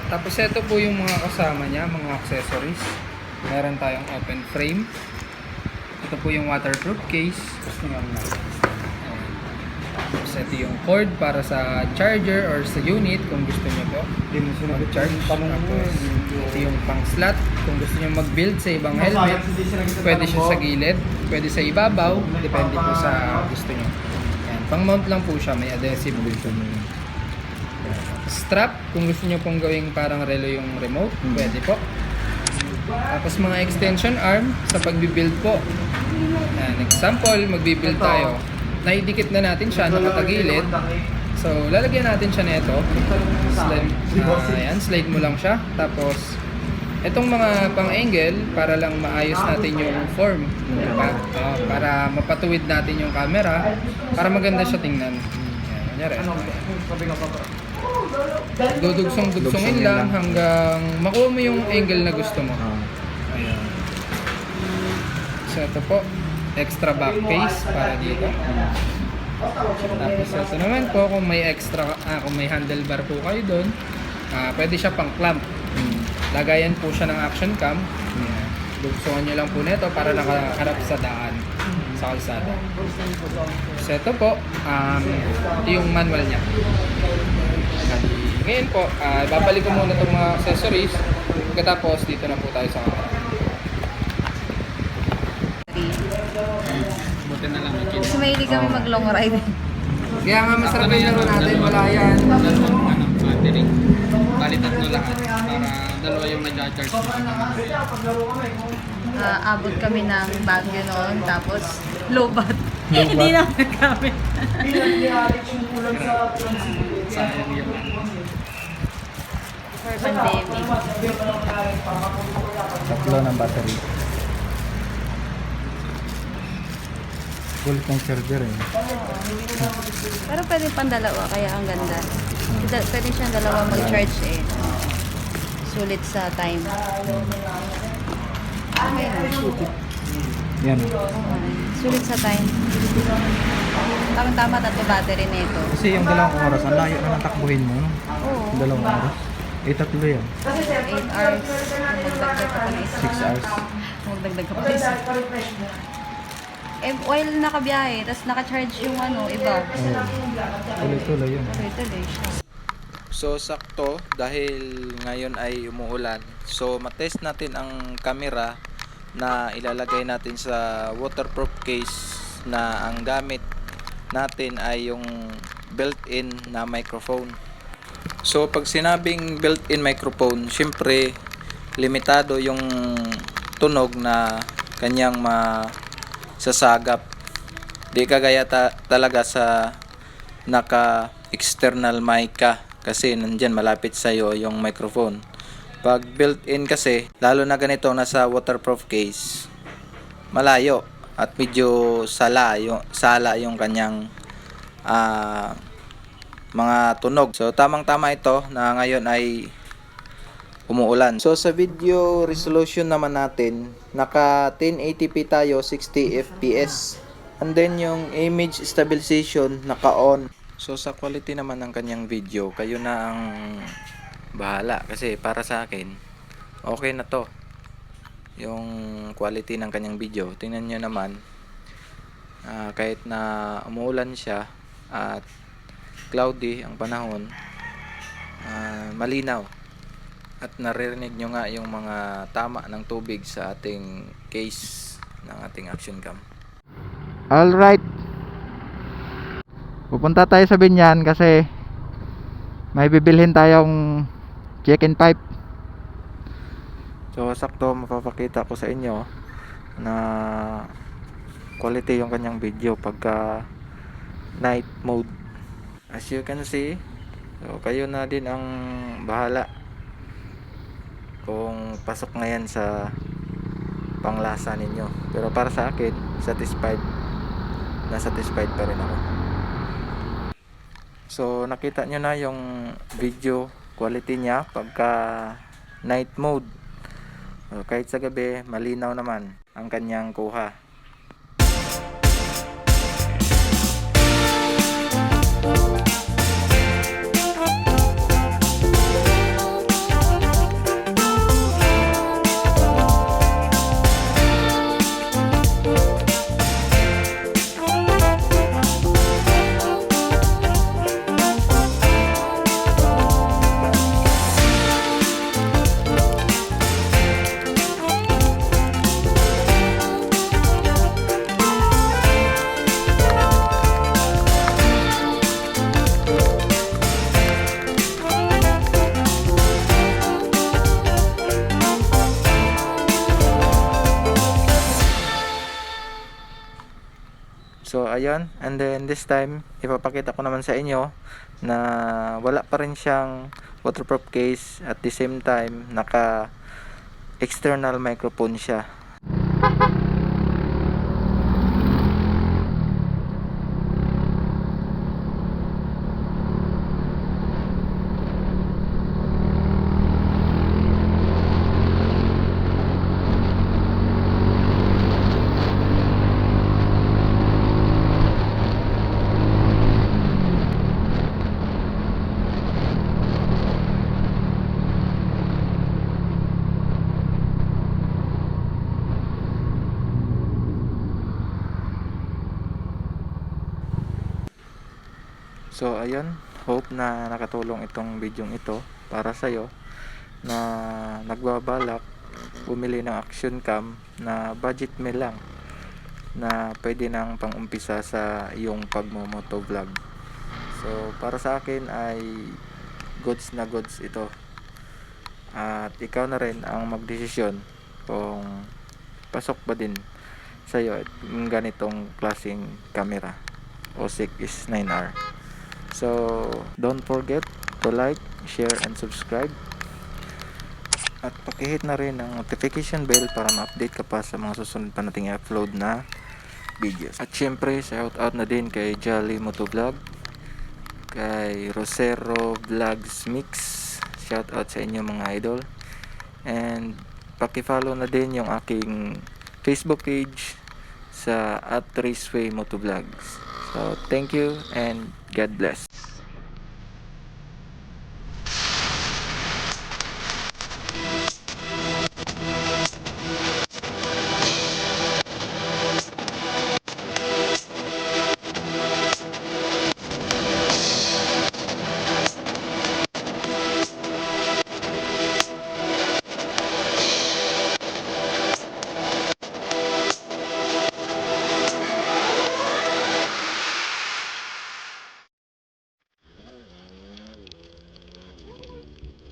Tapos ito po yung mga kasama niya, mga accessories. Meron tayong open frame. Ito po yung waterproof case. Ayan. Tapos ito yung cord para sa charger or sa unit kung gusto niyo po mag-charge. Tapos ito yung pang slot kung gusto niyo mag-build sa ibang helmet. Pwede siya sa gilid, pwede sa ibabaw, depende po sa gusto niyo. Ayan. Pang mount lang po siya, may adhesive dito. Strap, kung gusto niyo pong gawing parang relo yung remote, pwede po. Tapos mga extension arm sa pagbi-build po. Ayan, example, magbi-build tayo. Naidikit na natin siya nakatagilid. So, lalagyan natin siya nito. Ayan, slide mo lang siya. Tapos, itong mga pang-angle, para lang maayos natin yung form. Diba? Para mapatuwid natin yung camera. Para maganda siya tingnan. Ayan, kanyari. Dudugsong-dugsongin lang hanggang makuha mo yung angle na gusto mo. Ayan. So ito po, extra back case para dito. Tapos ito naman po, kung may extra, kung may handlebar po kayo doon, pwede siya pang clamp. Lagayan po siya ng action cam. Dugsongan nyo lang po nito para nakaharap sa daan, sa kalsada. So ito po, ito yung manual niya. Ngayon po, babalik ko muna itong mga accessories. Pagkatapos, dito na po tayo sa camera. Buti na lang. Kasi mahilig kami mag long ride. Kaya nga masarap yung laro natin, wala yan. Battery. Bali tatlo lahat. Para dalawa yung nag-charge mo. Abot kami ng Baguio noon, tapos low bat. Hindi na nagamit. Sayang yun. For pandemic. Tatlo ng battery. Full ng charger eh. Pero pwede pang dalawa, kaya ang ganda. Pwede siyang dalawa mag-charge eh. Sulit sa time. Okay. Yan. Sulit sa time. Tama-tama tatlo battery na ito. Kasi yung dalawang oras, ang layo na natakbuhin mo. No? Oo. Yung dalawang oras. Tatlo yan. 8 hours. Magdagdag ka pa na isa. 6 hours. Magdagdag ka pa na isa. Eh, while nakabiyahe, tapos naka-charge yung iba. Tuloy-tuloy yun. Tuloy-tuloy siya. So sakto dahil ngayon ay umuulan. So matest natin ang camera na ilalagay natin sa waterproof case na ang gamit natin ay yung built-in na microphone. So pag sinabing built-in microphone, syempre limitado yung tunog na kanyang masasagap. Di kagaya talaga sa naka external mic ka. Kasi nandyan malapit sa iyo yung microphone. Pag built-in kasi, lalo na ganito nasa waterproof case, malayo at medyo sala yung kanyang mga tunog. So tamang-tama ito na ngayon ay umuulan. So sa video resolution naman natin, naka 1080p tayo, 60 fps. And then yung image stabilization naka-on. So sa quality naman ng kanyang video, kayo na ang bahala. Kasi para sa akin, okay na to. Yung quality ng kanyang video. Tingnan nyo naman, kahit na umuulan siya at cloudy ang panahon, malinaw. At naririnig nyo nga yung mga tama ng tubig sa ating case ng ating action cam. Alright. Pupunta tayo sa Binyan kasi may bibilhin tayong check-in pipe. So sakto mapapakita ko sa inyo na quality yung kanyang video pagka night mode. As you can see, so kayo na din ang bahala kung pasok na yan sa panglasa ninyo. Pero para sa akin, satisfied pa rin ako. So nakita nyo na yung video quality niya pagka night mode. So, kahit sa gabi malinaw naman ang kanyang kuha. ayun, and then this time ipapakita ko naman sa inyo na wala pa rin siyang waterproof case, at the same time naka external microphone siya. So ayun, hope na nakatulong itong video ito para sa'yo na nagbabalak bumili ng action cam na budget meal lang, na pwede nang pang-umpisa sa iyong pagmo-motovlog. So para sa akin ay goods na goods ito, at ikaw na rin ang magdesisyon kung pasok ba din sa'yo yung ganitong klaseng camera OSIC 9R. So, don't forget to like, share, and subscribe. At pakihit na rin ang notification bell para ma-update ka pa sa mga susunod pa nating upload na videos. At syempre, shout out na din kay Jolly Motovlog, kay Rosero Vlogs Mix. Shout out sa inyo mga idol. And paki-follow na din yung aking Facebook page sa @Raceway Motovlogs. So, thank you and God bless.